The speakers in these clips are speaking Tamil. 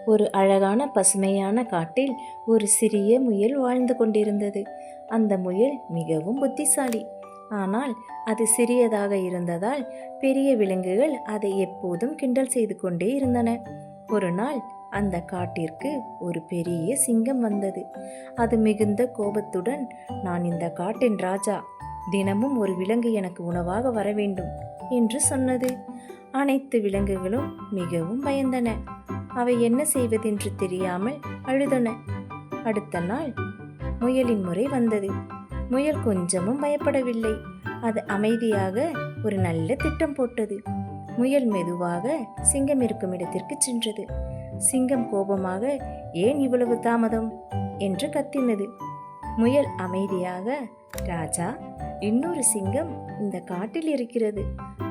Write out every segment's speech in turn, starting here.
ஒரு அழகான பசுமையான காட்டில் ஒரு சிறிய முயல் வாழ்ந்து கொண்டிருந்தது. அந்த முயல் மிகவும் புத்திசாலி. ஆனால் அது சிறியதாக இருந்ததால் பெரிய விலங்குகள் அதை எப்போதும் கிண்டல் செய்து கொண்டே இருந்தன. ஒரு நாள் அந்த காட்டிற்கு ஒரு பெரிய சிங்கம் வந்தது. அது மிகுந்த கோபத்துடன், நான் இந்த காட்டின் ராஜா, தினமும் ஒரு விலங்கு எனக்கு உணவாக வர வேண்டும் என்று சொன்னது. அனைத்து விலங்குகளும் மிகவும் பயந்தன. அவை என்ன செய்வதென்று தெரியாமல் அழுதன. அடுத்த நாள் முயலின் முறை வந்தது. முயல் கொஞ்சமும் பயப்படவில்லை. அது அமைதியாக ஒரு நல்ல திட்டம் போட்டது. முயல் மெதுவாக சிங்கம் இருக்கும் இடத்திற்கு சென்றது. சிங்கம் கோபமாக, ஏன் இவ்வளவு தாமதம் என்று கத்தினது. முயல் அமைதியாக, ராஜா, இன்னொரு சிங்கம் இந்த காட்டில் இருக்கிறது,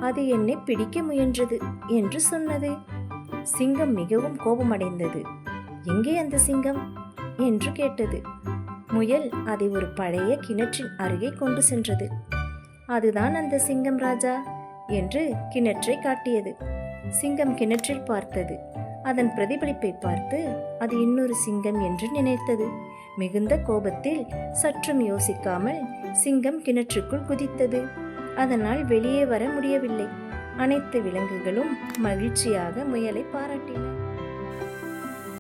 அது என்னை பிடிக்க முயன்றது என்று சொன்னது. சிங்கம் மிகவும் கோபமடைந்தது. எங்கே அந்த சிங்கம் என்று கேட்டது. முயல் அதை ஒரு பழைய கிணற்றின் அருகே கொண்டு சென்றது. அதுதான் அந்த சிங்கம் ராஜா என்று கிணற்றை காட்டியது. சிங்கம் கிணற்றில் பார்த்தது. அதன் பிரதிபலிப்பை பார்த்து அது இன்னொரு சிங்கம் என்று நினைத்தது. மிகுந்த கோபத்தில் சற்றும் யோசிக்காமல் சிங்கம் கிணற்றுக்குள் குதித்தது. அதனால் வெளியே வர முடியவில்லை. அனைத்து விலங்குகளும் மகிழ்ச்சியாக முயலை பாராட்டின.